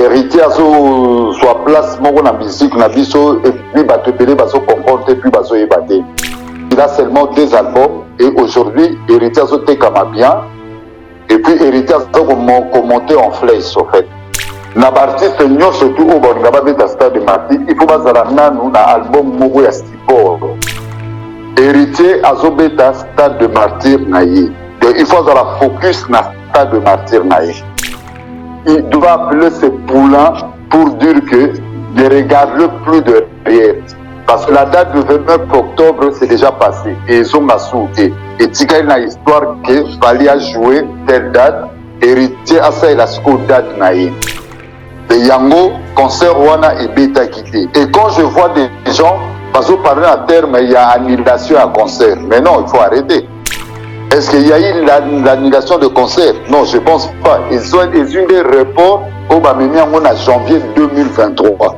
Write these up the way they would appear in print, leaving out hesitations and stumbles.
héritier soit place mon na musique na biso et puis bato belé baso comprendre et puis baso ébaté. Il a seulement 2 albums et aujourd'hui héritier azo tekama bien et puis héritier azo commenter en flèche en fait. Na artiste nyo surtout au bonga ba beta stade de Martin, il faut bazala nanu na album moko ya Stipor. Héritier azo beta stade de Martyr naïe. Donc il faut la focus na stade de Martyr naïe. Il doit appeler ses poulains pour dire que ne regarde plus de derrière. Parce que la date du 29 octobre c'est déjà passé et ils ont assuré. Et tu as une histoire que fallait a joué telle date, héritier à ça il a ce date naïe. Et Yango, concert Wana et Beta quitté. Et quand je vois des gens, parce que parler à terme, il y a annulation à concert. Mais non, il faut arrêter. Est-ce qu'il y a eu l'annulation de concert? Non, je ne pense pas. Ils ont eu des reports au Bamemiango en janvier 2023.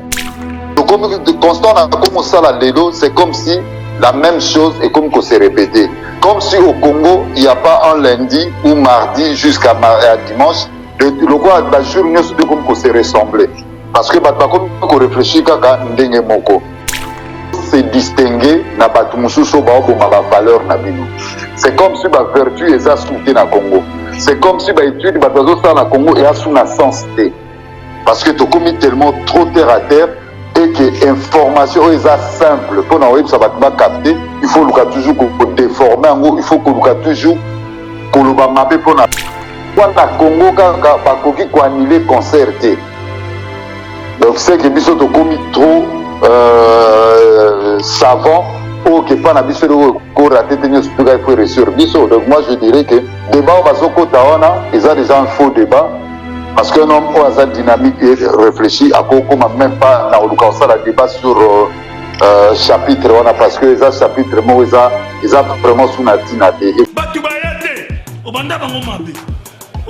Donc, comme Constant a commencé à la Lélo, c'est comme si la même chose est comme qu'on s'est répété. Comme si au Congo, il n'y a pas un lundi ou mardi jusqu'à dimanche. Le quoi ba jour nous se comme qu'on se ressemblait parce que ba comme qu'on réfléchit kaka ndenge moko c'est distinguer na batu mususu ba oboma ba valeur na bino. C'est comme si ba vertu eza souté na Congo, c'est comme si ba étude ba bazo ça na Congo et a sous na sens té parce que to commis tellement trop terre à terre et que information eza simple pour na web ça va capter, il faut le toujours ko déformer en il faut que le toujours ko le ba mapper pour na Quand à Congo, quand on a annulé le concert. Donc c'est que nous sommes trop savants ou que pas na sur biso. Donc moi je dirais que débat va se ils ont déjà un faux débat parce qu'un homme a dynamique et réfléchi à quoi même pas dans le débat sur chapitre parce que les chapitres ils ont vraiment sous la tinate.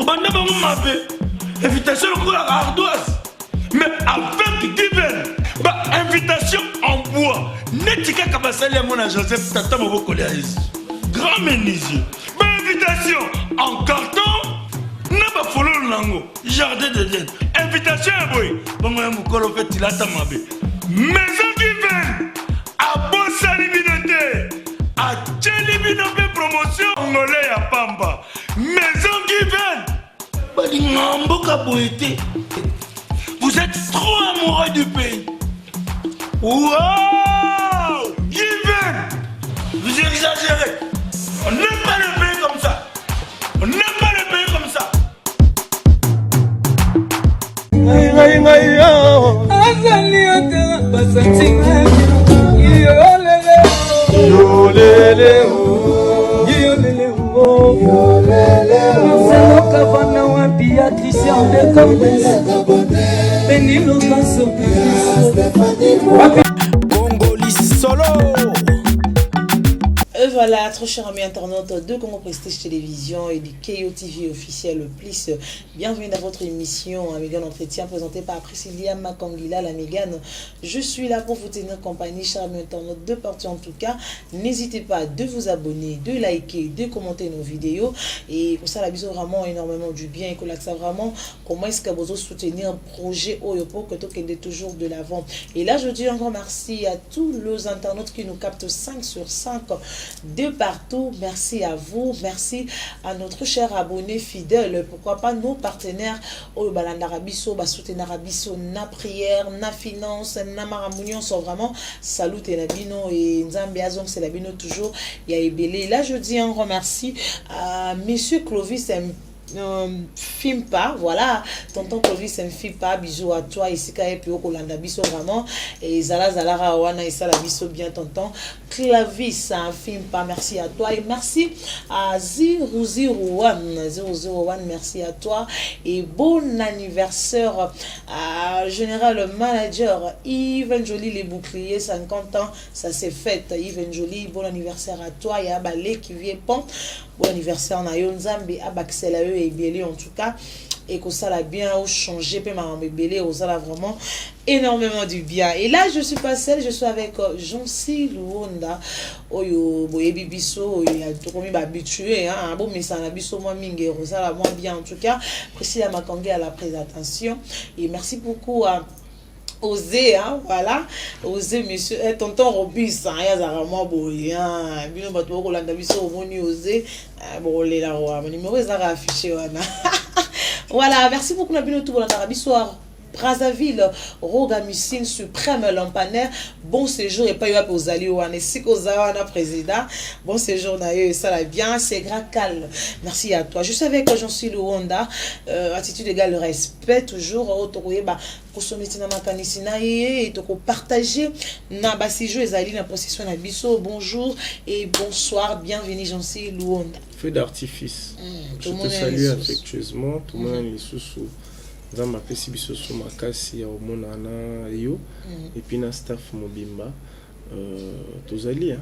Obanda bango mabe invitation pour la ardoise mais avec divin ba invitation en bois netika kabasali ya mona Joseph tata moboko ya grand menuisier ba invitation en carton na ba fololo nango jardin de Dieu invitation ya boy bango ya mukolo fait tilata mabe maison divine a bosali binote a tcheli binote promotion ngolé ya pamba maison divine. Vous êtes trop amoureux du pays. Wow! Given! Vous exagérez. On n'aime pas le pays comme ça. On n'aime pas le pays comme ça. Voilà, trop chers amis internautes de Congo Prestige Télévision et du KO TV officiel le plus. Bienvenue dans votre émission Amégan Entretien présentée par Priscilla Makangila, la Mégane. Je suis là pour vous tenir compagnie, chers amis internautes de partout en tout cas. N'hésitez pas de vous abonner, de liker, de commenter nos vidéos. Et pour ça, la bisou vraiment énormément du bien et que là, ça vraiment comment est-ce que vous soutenir un projet Oyopo que tout est toujours de l'avant. Et là, je dis un grand merci à tous les internautes qui nous captent 5 sur 5. De partout, merci à vous, merci à notre cher abonné fidèle, pourquoi pas nos partenaires au Balandarabiso, Basoutenarabiso, na prière, na finance, na maramounion sont vraiment salut et Nabino et Nzambiazong, c'est Nabino toujours, il y a Ebélé. Là, je dis un remercie à monsieur Clovis Fimpa, voilà, tonton Clovis Fimpa, bisous à toi ici Kaye Pio Kolanda biso vraiment et Zala Zalara Wana et Sala biso bien tonton Clovis Fimpa, merci à toi et merci à 001 merci à toi et bon anniversaire à général manager Yves Njoli les boucliers 50 ans, ça s'est fait Yves Njoli, bon anniversaire à toi et à Balé qui vient pont. Bon anniversaire na Yonzambi à Baxelae et Bieli en tout cas. et que ça l'a bien changé puis m'a embellé ça l'a vraiment énormément du bien. Et là je suis pas seule, je suis avec Jonsi Luonda oyo boyebi biso ya tokomi ba habitué hein bon mais ça na biso moi mingi ça l'a moins bien en tout cas. Priscilla Makangi à la présentation et merci beaucoup à Osé, hein, voilà. Osé, monsieur, tonton Robus, hein, il y a vraiment beau, hein. Bino bato ko landa biso omoni Osé, bon les là, mon numéro est affiché, voilà. Merci beaucoup na bino tout bon landa biso Brazzaville, Roga Mussine suprême lampanaire, bon séjour et pas eu à posali ou à Nesikozawana président, bon séjour naïe ça va bien, c'est Gracal. Merci à toi. Je suis avec Jonsi Luonda, attitude égale respect toujours autoroyer ba consommer na makanisi na et to partager na ba séjour ezali na procession na biso. Bonjour et bonsoir, bienvenue Jonsi Luonda. Feu d'artifice. Je te salue affectueusement, tout le monde est sous dans ma pesibiso sur ma casse ya omonana yo et puis na staff mobimba tozali hein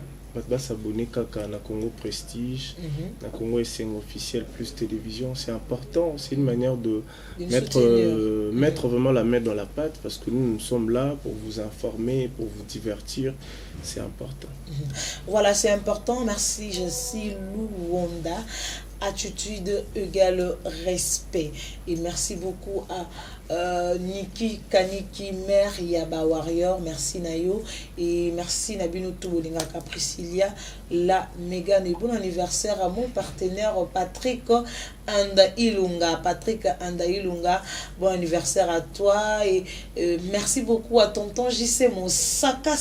ba s'abonner kaka na Congo Prestige na Congo SN officiel plus télévision, c'est important, c'est une manière de mettre vraiment la main dans la pâte parce que nous sommes là pour vous informer, pour vous divertir, c'est important. Voilà, c'est important. Merci Jonsi Luonda. Attitude égale respect. Et merci beaucoup à Niki Kaniki Mère Yaba Warrior, merci Nayo et merci Nabino Toubolingaka Priscilla la méga et bon anniversaire à mon partenaire Patrick Anda Ilunga. Patrick Anda Ilunga, bon anniversaire à toi et merci beaucoup à tonton JC mon saka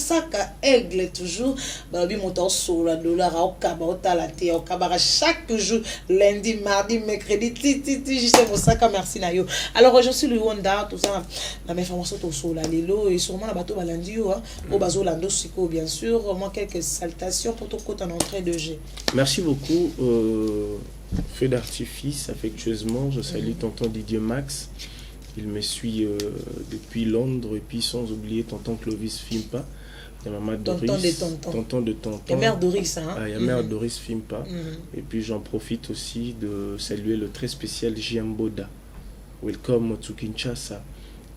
aigle toujours babi moto sur la dollar au kabota la thé au kabara chaque jour lundi mardi mercredi JC mon saka merci Nayo. Alors je suis Luonda tout ça la même information tout sur la lelo et sûrement la bateau balandi hein au bazo lando siko bien sûr moi quelques salutations pour tout côté en entrée de G. Merci beaucoup feu d'artifice affectueusement, je salue tonton Didier Max, il me suit depuis Londres et puis sans oublier tonton Clovis Fimpa, il y a maman Doris, tonton de tonton, et mère Doris hein. Il y a mère Doris Fimpa et puis j'en profite aussi de saluer le très spécial Jiamboda, welcome to Kinshasa.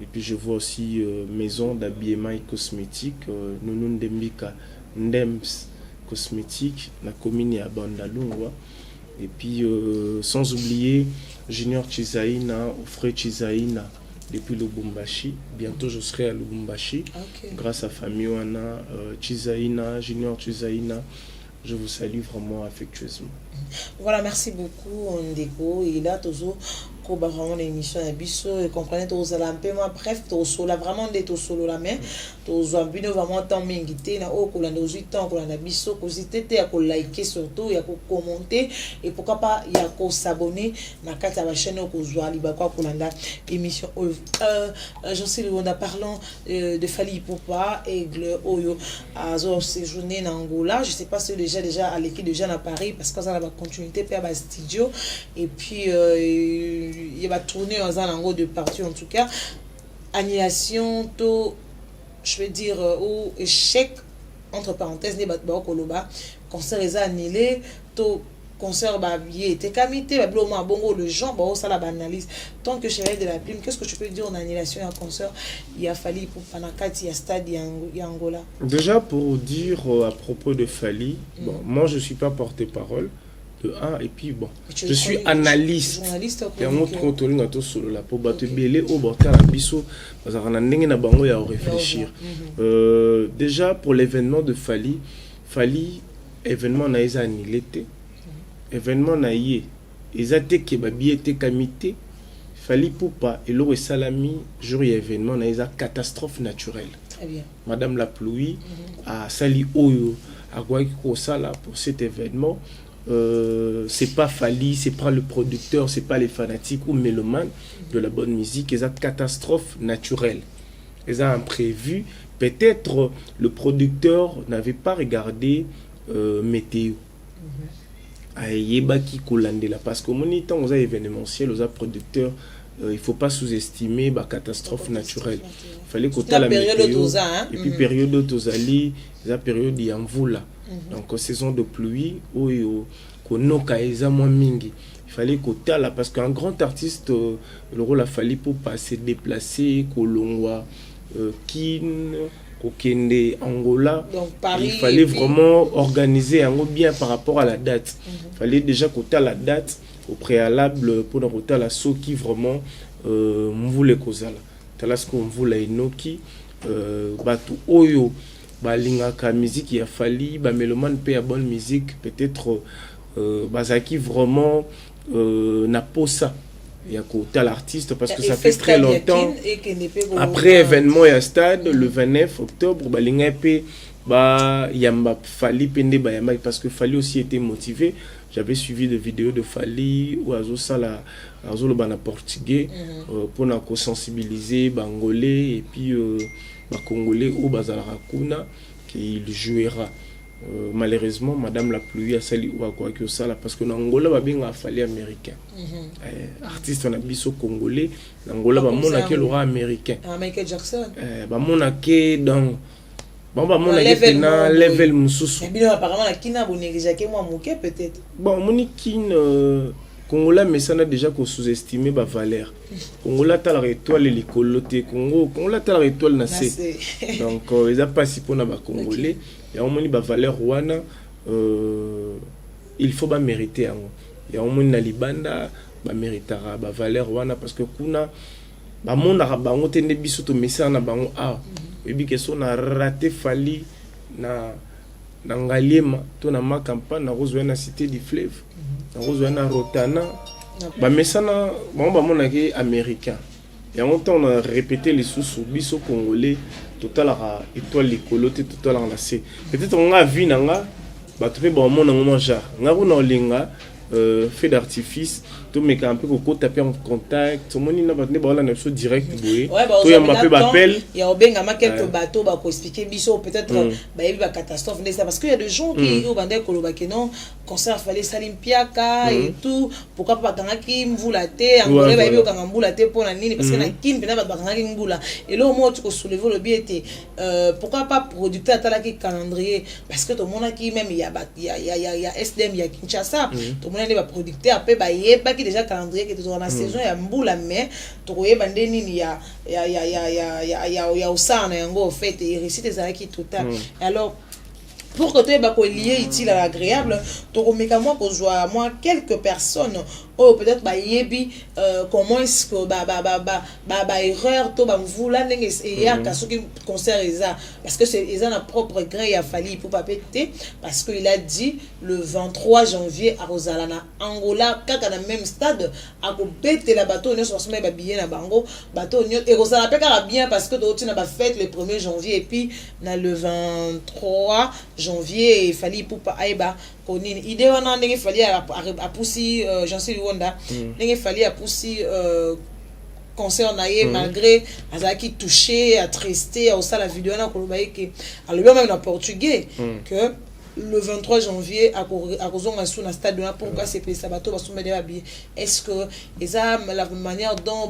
Et puis je vois aussi maison d'habillement et cosmétique Nunun Dembika Ndems cosmétique la commune à Bandalungwa. Et puis sans oublier Junior Chizaïna, Ofre Chizaïna depuis Lubumbashi. Bientôt je serai à Lubumbashi grâce à famille Wana Chizaïna, Junior Chizaïna. Je vous salue vraiment affectueusement. Voilà, merci beaucoup Ndeko. Et là toujours vraiment l'émission à biso et comprenez tous la un peu moins bref tous là vraiment des tous solo la main tous ambino vraiment tant mingité na o ko la 18 ans ko la biso ko zitete ya ko liker surtout ya ko commenter et pourquoi pas ya ko s'abonner na kata ba chaîne ko zwa liba ko landa émission Jonsi Luonda parlant de Fally Ipupa aigle oyo azo séjourné en Angola, je sais pas si déjà à l'équipe de jeunes à Paris parce que ça va continuité per ba studio et puis il va tourner en angle de partout en tout cas annulation to je veux dire ou échec entre parenthèses ne bat koloba concert est annulé to concert ba billet était camité ba bloma bongo le gens ba ça la analyse tant que Chevalier de la Plume qu'est-ce que tu peux dire en annulation à concert il a fallu pour Panakati à stade Angola. Déjà pour dire à propos de Fally bon moi je suis pas porte-parole de un et puis bon je suis analyste et un autre contrôle ngato solo la pour battre belé au bota la biso parce qu'on a ndenge na bango ya réfléchir déjà pour l'événement de Fally événement na eza annulé événement na yé ezate ke ba billet te kamité Fally Ipupa et l'eau et salami jour y événement na eza catastrophe naturelle. Très bien. Madame la pluie a sali oyo a quoi ko sala pour cet événement. C'est pas Fally, c'est pas le producteur, c'est pas les fanatiques ou mélomanes de la bonne musique, c'est une catastrophe naturelle. C'est un imprévu. Peut-être le producteur n'avait pas regardé météo. Parce que mon temps aux événementiels, aux producteurs, il faut pas sous-estimer la catastrophe naturelle. Il fallait qu'on la météo et puis période d'autozali, la période d'Yanvula. Donc saison de pluie, konoka eza moins mingi. il fallait côté là parce qu'un grand artiste le rôle a fallu pour passer déplacer Kolongwa Kin Kokende Angola. Donc, Paris, il fallait vraiment organiser un bien par rapport à la date. Il fallait déjà côté à la date au préalable pour nous côté à la so qui vraiment voulait kozala talas ko voulait inoki batu oyo balingaka musique ya fali ba mélomane pe ya bonne musique peut-être bazaki vraiment na posa ya côté l'artiste parce que ça fait très longtemps après événement ya stade le 29 octobre balinga pe ba yamba fali pende ba yamba parce que Fali aussi était motivé. J'avais suivi des vidéos de Fali ou Azo Sala Azo le bana portugais pour nous sensibiliser bangolais et puis congolais ou bazala kuna qu'il jouera. Malheureusement madame la pluie a sali ou quoi que ça là parce que Angola ba binga Fali américain. Artiste on a biso congolais, Angola ba mona ke l'aura américain. Michael Jackson. Ba mona ke dans bon bah mon level mususu mais apparemment la kina bonégligé que moi moqué peut-être bon mon kin Congola mais ça n'a déjà qu'on sous-estimé ba valeur Congola ta la étoile likoloté Congola ta la étoile nassé donc ils a pas si pour na ba congolais ya au moins ba valeur wana il faut ba mériter yango ya au moins na libanda ba méritera ba valeur wana parce que kuna ba monaka bango tende biso to message na bango et bien que son a raté Fali na ngaliema to na makampa na rozwe na cité du fleuve na rozwe na Rotana ba mesana ba mona ke américain et en même temps on a répété les sous biso congolais total à étoile likoloté total en lacé peut-être on a vu nanga ba to pe ba mona ngoja ngaku na olinga fait d'artifice tout mais un peu qu'on taper en contact tout le monde n'a pas de balles en direct boy tout y a ma peu d'appel il y a bien à quelques bateaux bah pour expliquer biso peut-être bah il y a une catastrophe parce qu'il y a des gens qui au bandé koloba que non concert fallait salim piaka et tout pourquoi pas kanga ki mvulaté angolais bah il y a kanga mvulaté pour la nini parce que na kin pena ba kanga ki mvula et là au moins tu peux soulever le biais pourquoi pas producteur atala ki calendrier parce que tout le monde qui même il y a SDM il y a Kinshasa tout le monde va producteur après bah il y a déjà calendrier qui est dans la saison ya mbula mais tokoye bande nini ya usana yango en fait et récite ezala ki total alors pour que tu aies lié utile à l'agréable tu remets moi qu'on joue moi quelques personnes ou peut-être bah yebi comment est-ce que bah erreur to ba mvula ndenge et ya kasoki concert eza parce que c'est eza na propre gré ya Fali pour pas péter parce que il a dit le 23 janvier à Rosalana Angola kaka na même stade a ko péter la bateau ne soit ba billet na bango bateau et Rosalana peka bien parce que tu na ba fête le 1er janvier et puis na le 23 janvier il fallait pour pas aiba konini idée wana ndenge fallait à poussi j'en sais Wanda ndenge fallait à poussi concert naie malgré azaki touché attristé au ça la vidéo na kolobaye que alors même en portugais que le 23 janvier à Kozonga sous na stade là pourquoi c'est ça bateau va soumettre des billets est-ce que ça la manière dont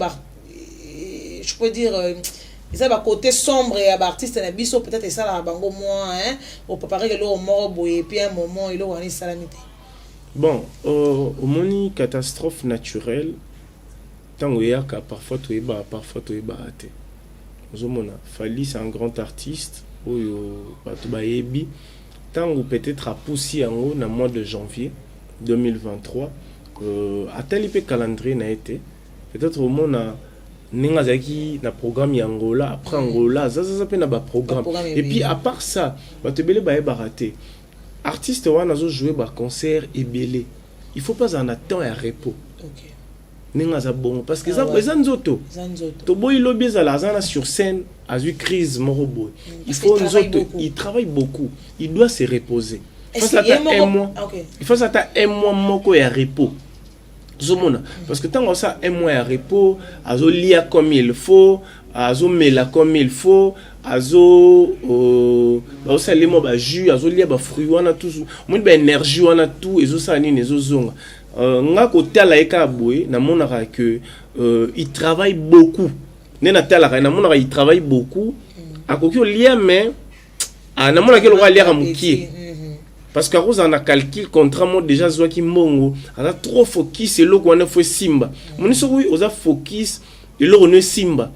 je peux dire ça va côté sombre et artiste na biso peut-être ça la bango moi hein on peut préparer le mort et puis un moment il aura une salamité bon au moni catastrophe naturelle tango yaka parfois tu es baraté ozomona Fali c'est un grand artiste oyo batu bayebi tango peut-être a poussi en na mois de janvier 2023 atali pe calendrier na été peut-être au mona ninga zaki na programme ya Angola après Angola ça pe na ba programme et puis à part ça ba te belé ba baraté artiste wana zo jouer ba concert et belé il faut pas en attendre un repos OK ninga za bon parce que ça présente nzoto to boy lobby za la zana sur scène a eu crise morobo il faut nzoto il travaille beaucoup il doit se reposer il faut ça un mois il faut ça un mois moko ya repos zomona parce que tant ça un mois à repos azo lia comme il faut azo mela comme il faut azo ba osalemo ba jus azo lia ba fruit wana tout mon ba énergie wana tout ezo sa nini ezo zonga nga ko tala eka boy na monaka que il travaille beaucoup nena tala na monaka il travaille beaucoup akoki lia mais na monaka le roi lia mukie parce que Rose en a calcul contrairement déjà Zwaki Mongo a trop focus et lo ko na fo simba moni so oui oza focus et lo ne simba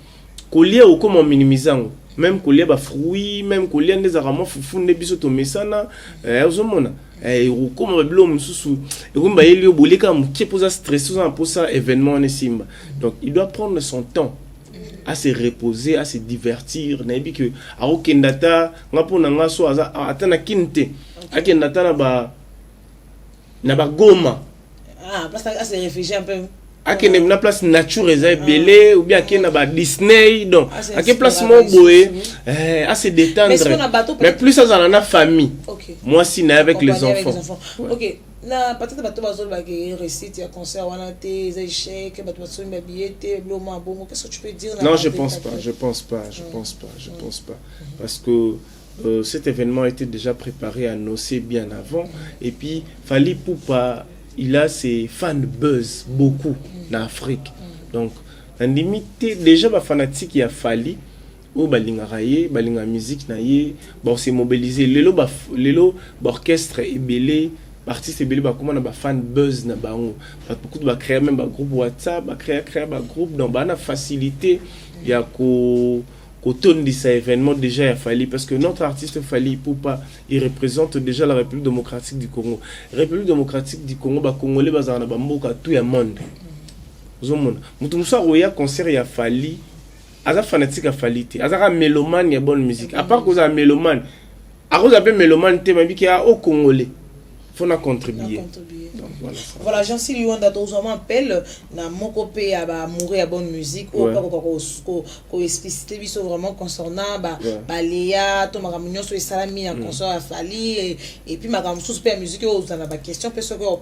kolia ou comme minimisant même kolia ba fruits même kolia des arama fufu ne biso to mesana ozomona ou comme ba bilo mususu et comme ba yeli oboleka muke poza stress pour ça événement ne simba donc il doit prendre son temps à se reposer, à se divertir. Naïbi que à okendata ngapona ngaso atana kinte akendata na ba goma parce à se réfugier un peu akende na place nature eza belé ou bien akenda ba Disney donc aké place mo boé à se détendre mais plus ça dans la famille. Moi si na avec les enfants. OK. Na peut-être bato bazol ba que récite ya concert wana te échec bato bazol ba billet te bloma bongo qu'est-ce que tu peux dire? Non, je pense pas parce que cet événement a été déjà préparé annoncé bien avant et puis Fally Ipupa il a ses fans buzz beaucoup en Afrique donc en limité déjà ba fanatique ya Fally ou balinga raye balinga musique na ye bon c'est mobiliser lelo ba orchestre ebelé artiste ebelé ba comment na ba fan buzz na bango beaucoup de ba créer même ba groupe WhatsApp ba créer ba groupe donc ba na facilité ya ko tondisa événement déjà ya Fally parce que notre artiste Fally Ipupa il représente déjà la République démocratique du Congo. République démocratique du Congo ba congolais bazana ba mboka tout ya monde zomona mutu musa roya concert ya Fally aza fanatique ya Fally te aza mélomane ya bonne musique à part que za mélomane à cause appelle mélomane te mabiki a au congolais faut na contribuer. Donc voilà Jean-Cy Luanda tozoma appel na moko pe ya ba mourir ya bonne musique ou pas ko expliciter biso vraiment concernant ba Léa to makamnyo so salami en concert à Fally et puis makamsu pe musique o za na ba question pe so ko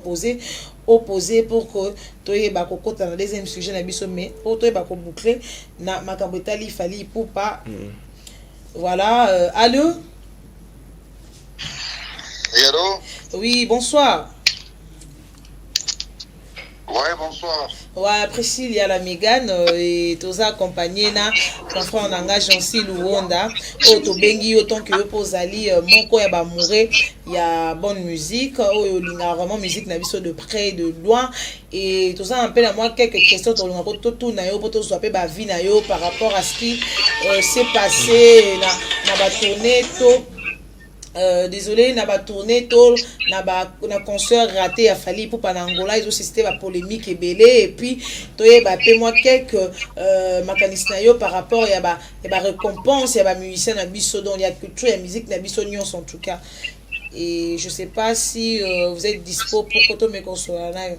opposer pour que toye ba kokota na deuxième sujet na biso mais pour toye ba ko boucler na makambo etali Fally Ipupa. Voilà allô. Hello. Oui, bonsoir. Ouais, bonsoir. Ouais, Priscille, il y a la Mégane et tous accompagnés na confrère en engage Jean-Cy Luanda. Auto bengi autant que pour Ali mon ya ba mourir, il y a bonne musique, linga vraiment musique na biso de près et de loin et tout ça appelle à moi quelques questions dans le tout na yo pour tout soit ba vie na yo par rapport à ce qui s'est passé na ba tournée to désolé n'a pas tourné tôt na concert raté a Fally pour Angola ils ont suscité la polémique et belé et puis toye ba pe moi quelques mécanismes yo par rapport ya ba récompense ya ba musicien na biso donc il y a culture et musique na biso nyons en tout cas et je sais pas si vous êtes dispo pour que me consoler là.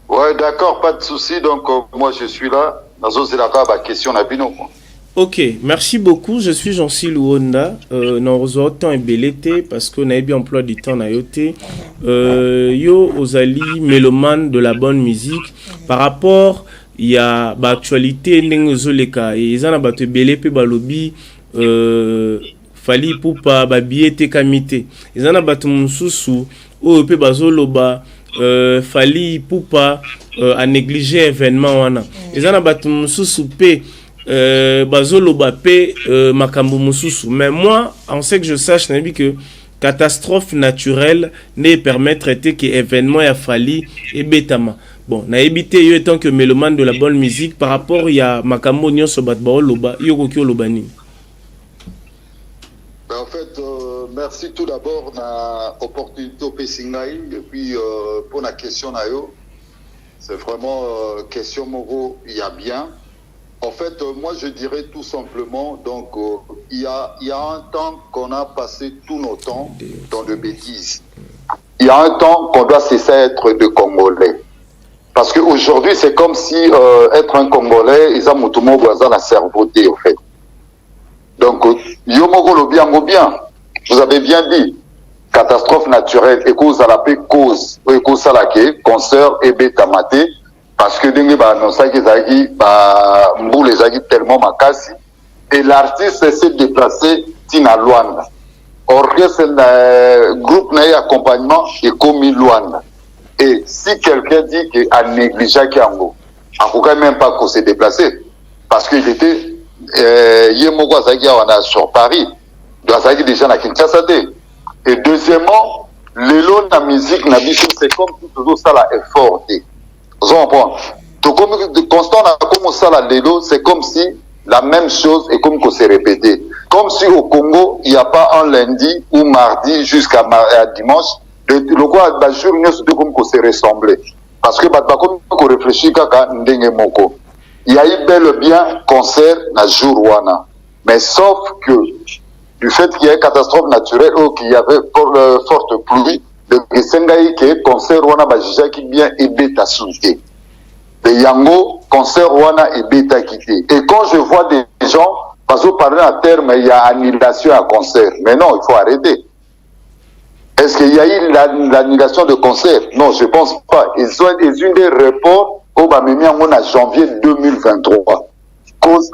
Ouais d'accord pas de souci donc moi je suis là nazo zelaka ba question na bino quoi. Ok, merci beaucoup. Je suis Jean-Cy Luanda. Nous avons temps ébelleté parce qu'on a bien emploi du temps na yoté. Yo ozali mélomane de la bonne musique. Par rapport, il y a actualité n'engozoleka et ils en a battu belé pe balobi Fally Ipupa babié te kamite. Ils en a battu mususu o pe bazoloba Fally Ipupa a négligé événement wana. Ils en a battu mususu pe bazolo bapé makambo mususu mais moi on sait que je sache que catastrophe naturelle ne permet de traiter que événement ya Fally et betama bon na évité yo étant que mélomane de la bonne musique par rapport ya makambo nyonso bat ba loba yo koki olobani. En fait merci tout d'abord na opportunité au Pessingaï et puis pour la question na yo c'est vraiment question moro il y a bien. En fait, moi je dirais tout simplement, donc il y a un temps qu'on a passé tous nos temps dans de bêtises. Il y a un temps qu'on doit cesser d'être de Congolais. Parce qu'aujourd'hui, c'est comme si être un Congolais, ils ont tout le monde dans la cerveauté, en fait. Donc, Yomogolo bien, vous avez bien dit, catastrophe naturelle, et cause à la paix, cause, et cause à la concert et bétamaté. Parce que dengue ba annonça que zaki ba mboule zaki tellement makasi et l'artiste s'est déplacé tina Luanda. Orchestre groupe n'a accompagnement et comme Luanda. Et si quelqu'un dit qu'il a négligé Kiango, on ne peut même pas qu'on s'est déplacé parce qu'il était Yemoko zaki sur Paris, doit zaki déjà na Kinshasa. Et deuxièmement, l'élo la musique na biso c'est comme tout ça là effort. Vous comprenez? Donc comme constant na comme ça là l'élo, c'est comme si la même chose est comme qu'on s'est répété. Comme si au Congo, il n'y a pas un lundi ou mardi jusqu'à dimanche, le quoi la journée c'est comme qu'on s'est ressemblé. Parce que comme qu'on réfléchit kaka ndenge moko. Il y a eu bel et bien concert na jour wana. Mais sauf que du fait qu'il y a une catastrophe naturelle ou qu'il y avait forte pluie, le Sengaï que concert wana bajija qui bien et bêta souté. Le Yango concert wana et bêta quitté. Et quand je vois des gens parce que parler en termes il y a annulation à concert, mais non, il faut arrêter. Est-ce qu'il y a eu l'annulation de concert? Non, je pense pas. Ils ont eu des reports au Bamemi en janvier 2023. Cause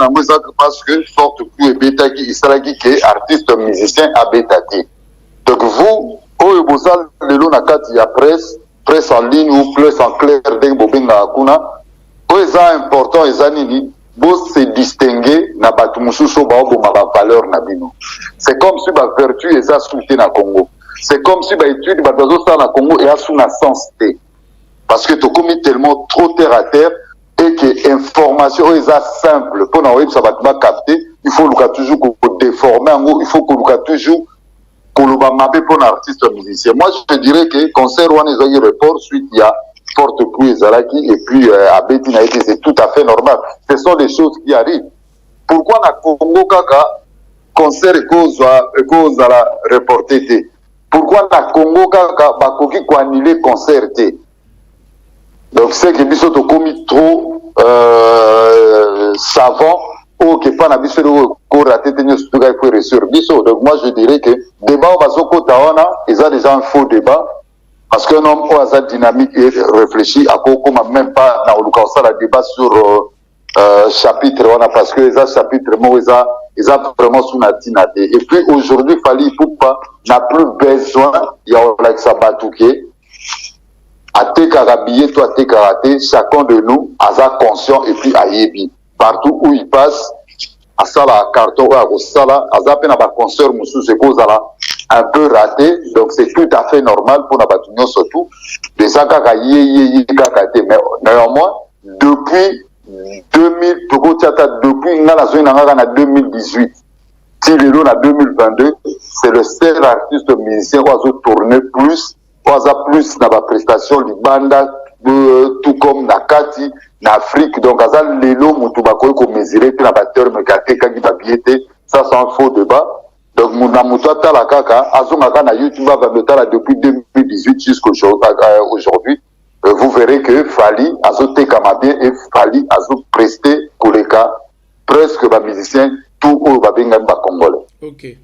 parce que forte pluie et bêta qui est artiste musicien à bêta. Donc vous, au Bozal, le long il y a presse en ligne ou presse en clair d'un bobin na akuna. C'est important, vous se distinguer na batumususo ba obo ma valeur na bino. C'est comme si ba vertu est assoutée na Congo. C'est comme si ba étude ba dozo ça na Congo et a sous na sens T. Parce que tu commis tellement trop terre à terre et que information est simple pour na web ça va capter, il faut le toujours déformer en gros, il faut que le toujours koloba mapé pour un artiste musicien. Moi je dirais que concert one est report suite il y a forte pluie Zalaki et puis à Bétina c'est tout à fait normal. Ce sont des choses qui arrivent. Pourquoi na Congo kaka concert cause à la reporter? Pourquoi na Congo kaka bakoki ko annuler concert? Donc c'est que biso to commis trop savant ou que pas na biso ko raté tenir surtout il faut ressortir biso. Donc moi je dirais que débat au basoko taona ils ont déjà un faux débat. Parce qu'un homme au hasard dynamique et réfléchi à quoi comme même pas dans le débat sur chapitre parce que les chapitres ils ont vraiment sous la dynamique. Et puis aujourd'hui Fali Poupa n'a plus besoin il y a like ça batouké à te carabiller toi te karaté chacun de nous a conscient et puis à yebi partout où il passe à ça la carton à ça là à peine à ba concert musu c'est cause là un peu raté, donc c'est tout à fait normal pour la bataille surtout. Mais mais néanmoins, depuis 2000, depuis la zone en 2018, si le long en 2022, c'est le seul artiste musicien qui a tourné plus, qui a plus dans la prestation, Libanda, tout comme Nakati, en Afrique. Donc, à ça, les lots, Moutoubakoy, qu'on mesurait, puis la batteur, me gâtait, quand il va biéter, ça c'est un faux débat. Donc, Mounamoutoua la kaka, Azumaka na YouTube va me depuis 2018 jusqu'à aujourd'hui. Vous verrez que Fali, Azote Kamabien et Fali, Azou presté pour les cas, presque les musiciens, tout au Babingan Congolais. Ok.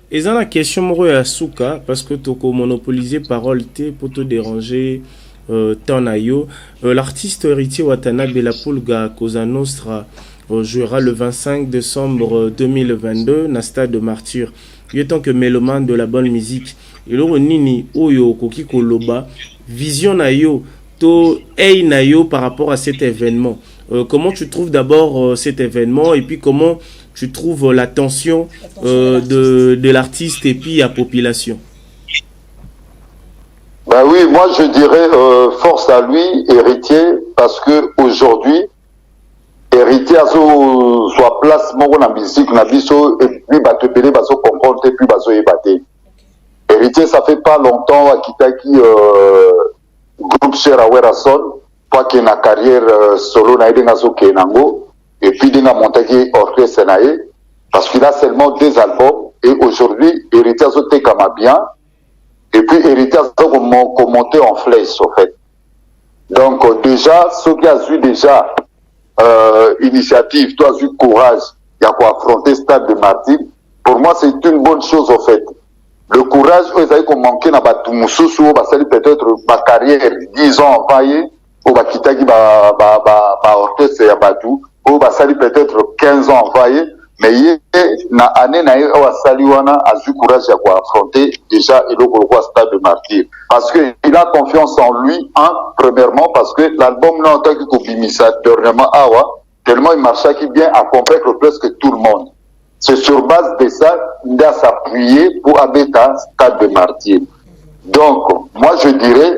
Et ça la question moi à Souka parce que tu as monopolisé parole T pour te déranger Tanayo. L'artiste héritier Watanabe la Pulga Cosa Nostra jouera le 25 décembre 2022 na stade de Martyr. Il est tant que mélomane de la bonne musique. Et le nini oyo koki koloba vision nayo to ei nayo par rapport à cet événement. Comment tu trouves d'abord cet événement et puis comment tu trouves l'attention de l'artiste et puis la population? Ben oui, moi je dirais force à lui, héritier, parce que aujourd'hui héritier à soit place mon na musique na biso et puis bato belé baso comprendre et puis baso ébaté. Héritier ça fait pas longtemps à Kitaki groupe cher à Werason pas qu'il na carrière solo na idena so kenango et puis dina monter orchestre naé parce qu'il a seulement 2 albums et aujourd'hui héritier so te kama bien et puis héritier so commenté en flèche en fait. Donc déjà ce qui a vu déjà initiative, toi as eu courage, il y a quoi affronter stade de Martyr. Pour moi, c'est une bonne chose en fait. Le courage, ils avaient manqué dans Batumususu, peut-être ma carrière 10 ans envoyé, ou Bakitagi orchestre et Abadou, ou peut-être 15 ans envoyé, mais na année na Saliwana a eu courage à quoi affronter déjà et le stade de Martyr. Parce que il a confiance en lui, premièrement, parce que l'album là en tant que Kobimisa dernièrement tellement il marchait qui bien à convaincre presque tout le monde. C'est sur base de ça qu'il a s'appuyer pour abeta Stade de Martyrs. Donc, moi je dirais,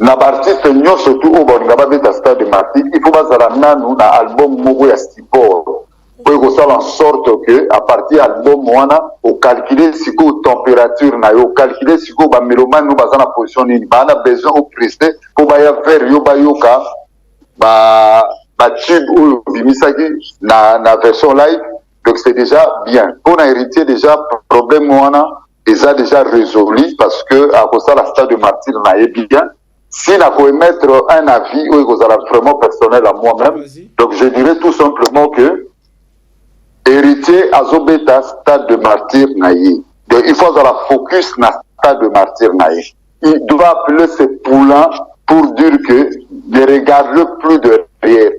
na artiste nyo surtout au bon abeta Stade de Martyrs, il faut bazala nanu na album moko ya Stipor. Pour faire en sorte que à partir de l'album wana au calculer si ko température na yo calculer si ko ba mélomane no bazana position ni ba na besoin au prester pour ba ya faire yo ba yoka ba tube ou bimisaki na version live. Donc c'est déjà bien pour un héritier déjà problème wana ils a déjà résolu parce que à cause de la Stade de Martyrs na est bien. Si n'a pas émettre un avis ou vraiment personnel à moi-même, donc je dirais tout simplement que héritier azobeta Stade de Martyrs naïe. Donc il faut la focus na Stade de Martyrs naïe. Il doit appeler ses poulains pour dire que ne regarde plus de derrière.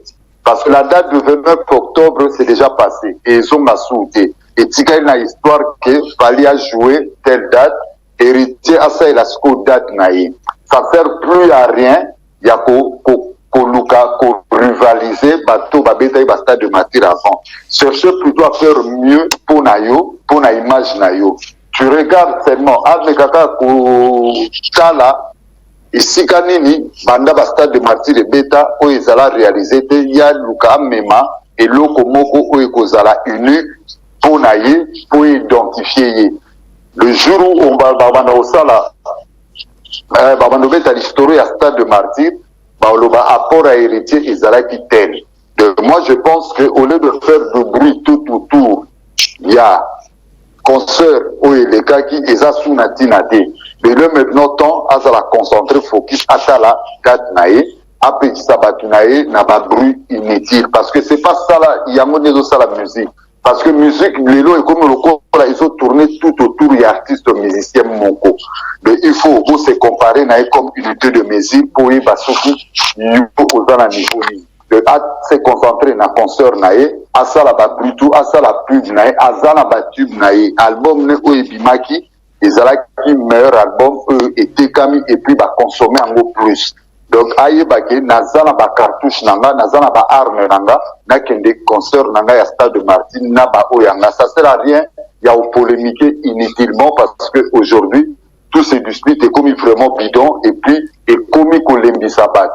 Parce que la date du 29 octobre c'est déjà passé et ils ont sauté. Et tu as une histoire que fallait a jouer telle date, héritier à ça il a ce date naïe. Ça sert plus à rien, il y a rivaliser bateau babeta et Stade de Martyrs avant. Cherchez plutôt à faire mieux pour nayo, pour na image nayo. Tu regardes seulement avec kaka ko kala ici kanini banda ba Stade de Martyrs et beta o ezala réaliser te ya luka mema et loko moko o ekozala unique pour naye pour identifier. Le jour où on va banda osala babando beta l'histoire à Stade de Martyrs le apport à héritier Ezalaki tel. Moi, je pense qu'au lieu de faire du bruit tout autour, il y a concert où il est qui est à Sunatinate. Mais le maintenant temps, à la concentrer focus à la Gatnae, à Petit Sabatunae, n'a pas bruit inutile. Parce que c'est pas ça là, il y a mon ça la musique. Parce que musique, l'élo est comme le corps, ils ont tourné tout autour des artistes musiciens moko. Mais il faut se comparer comme unité de mesure pour y basoki, il faut aux à niveau. À se concentrer dans concert nae, à ça la plutôt, à ça la pub nae, à ça la tube nae, album ne ou ebimaki, ils ont qui meilleur album, et tekami, et puis consommer en gros plus. Donc, aïe baki, nazana ba cartouche nanga, nazana ba arme nanga, na kende concert nanga ya Stade de Martyrs, na ba oyanga. Ça sert à rien, il y a polémiquer inutilement parce que aujourd'hui, tous ces disputes est commis vraiment bidon et puis est commis Kolembi Sabat.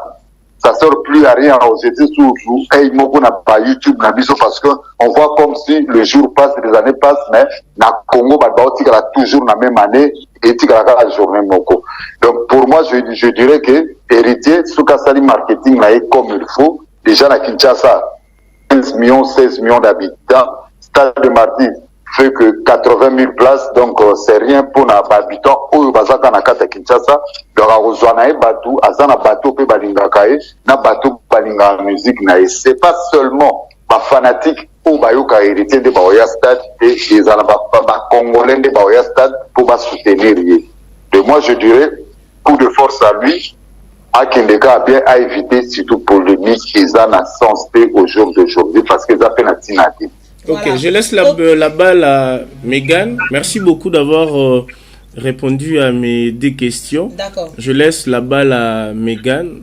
Ça sert plus à rien aux États-Unis, et il n'a pas YouTube, n'a parce que on voit comme si le jour passe, les années passent, mais na Congo, bah, toujours la même année, et la journée moko. Donc, pour moi, je dirais que héritier, ce qu'a marketing, là, comme il faut, déjà, la Kinshasa, 15 millions, 16 millions d'habitants, Stade de Martyrs fait que 80 000 places, donc c'est rien pour nos habitants, ou bazaka na kata Kinshasa, donc à Rozwana et Batou, à Zana Batou, pe balinga kae, na Batou balinga musique nae. C'est pas seulement ma fanatique ou bayoka héritier de Baoya Stade, et ils en ba Congolais de Baoya Stade pour ba soutenir. De moi, je dirais, coup de force à lui, à Kendeka a bien à éviter surtout polémique, ils en a sens au jour d'aujourd'hui, parce qu'ils ont fait la tinati. Ok, voilà. Je laisse la balle à Megan. Merci beaucoup d'avoir répondu à mes deux questions. D'accord. Je laisse la balle à Megan.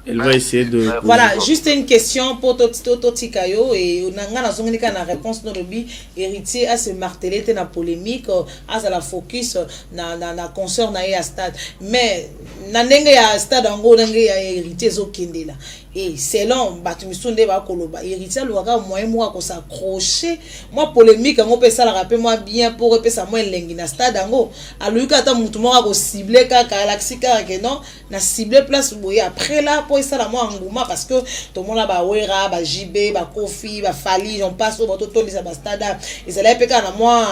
Elle va essayer de... Voilà, juste une question pour Toto Tikayo et on a la réponse de Robi. Héritier à se marteler dans la polémique, à la focus dans la concert à Stade. Mais dans le Stade, il y a héritier qui là. Et selon Batumisonde Bakoloba, héritier l'aura moi qu'on s'accrocher. Moi polémique, on peut ça la rappeler moi bien pour repérer ça moi l'engina Stade ango. À lui quand on a ciblé Galaxy car que non, na ciblé place boye après là pour ça la moi engouement parce que tout le monde là ba Wera, ba JB, ba Kofi, ba Fali, on passe au bateau tout les Stade. Et ça là peka na moi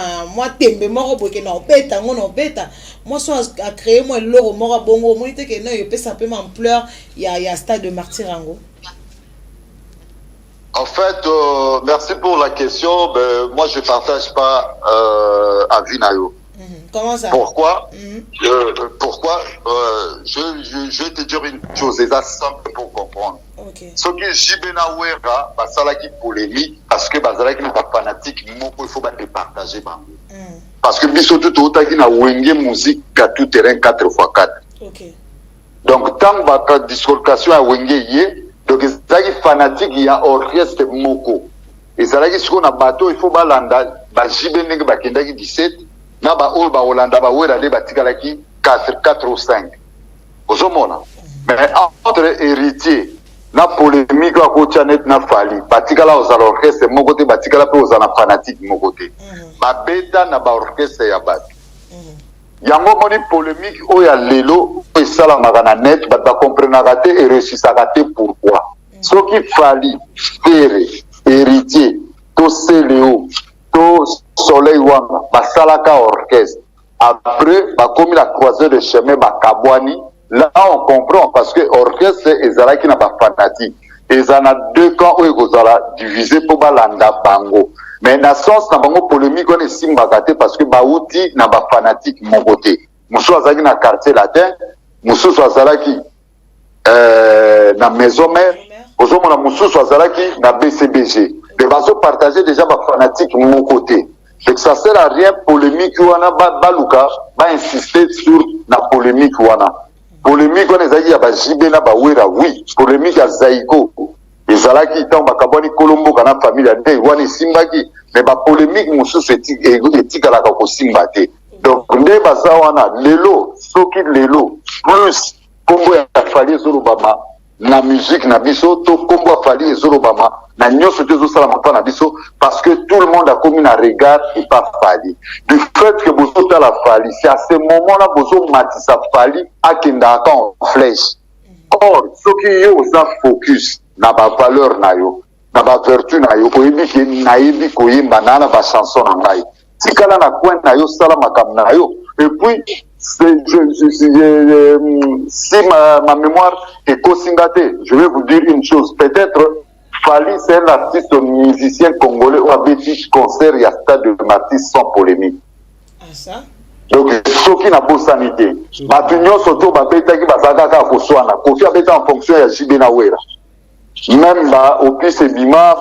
tembe moko pour que non beta non beta. Moi soit à créer moi l'euro moko bongo moi que non il peut simplement ampleur il y a Stade de Martyrs ango. En fait, merci pour la question. Ben, moi, je ne partage pas avis Nayo. Comment ça? Pourquoi pourquoi je vais te dire une chose, c'est simple pour comprendre. Okay. Ce qui est Jibena Wera, ça là qui polémique, parce que ça là qui n'est pas fanatique, il faut partager. Parce que biso tout autant qui n'a wenge musique à tout terrain 4x4. Okay. Donc, tant que la dislocation à wenge yé, donc, les fanatiques, il y a orchestre moko. ezalaki siko na bato il faut balanda bajibe ndenge bakendaki 17 na baoyo baolanda bawera nde batikalaki 4 ou 5 ozomona. Mais entre héritier na polémique akotia net na fali batikala ozala orchestre moko te batikala mpe ozala fanatique moko te babeta na baorchestre ya bato yango moni polémique oyo ya lelo esalamaka na net bato bakomprenaka te eresisaka te pourquoi soki fali fere héritier to seleo to soleil wanga basalaka orchestre après bakomi la croisée de chemin bakabwani. Là, on comprend parce que l'orchestre est qui n'a pas fanatique. Et ça a deux camps où ils ont divisé pour balanda bango. Mais dans ce sens, n'a pas polémique on est simbagate parce que baouti n'a pas fanatique mon côté. Moussou azaki na quartier latin, Moussou azalaki na maison mère, aujourd'hui mon Moussou azalaki na BCBG. Les bateaux partagés déjà pas fanatique mon côté. Donc ça sert à rien polémique ou ana baluka va insister sur la polémique ou ana. Polémique on ezaki ya bajibe na bawera oui polémique ya Zaiko ezalaki tant bakaboni Colombo kana famille nde wani simbaki mais ba polémique mususu etikalaka ko simba te donc nde baza wana lelo soki lelo plus kombo ya fali ezolobama na musique na biso to kombo ya fali ezolobama na nyonso te ezosala mapa na biso parce que tout le monde a commis un regard et pas fali du fait que bozo ta la fali c'est à ce moment là bozo matisa fali akendaka en flèche or soki yo oza focus na ba valeur na yo na ba vertu na yo oyebi ke nayebi koyemba na ba chanson na ngai tikala na coin na yo sala makambo na yo et puis si ma mémoire est co-singate, je vais vous dire une chose peut-être Fali, c'est un artiste musicien congolais ou avait dit concert il y a stade de Matisse sans polémique. Ah ça? Donc, ce qui n'a pas sanité. Maintenant, surtout, qui bazaka koswana. Kofi abeta en fonction de Jibena Wera. Même au plus c'est bima,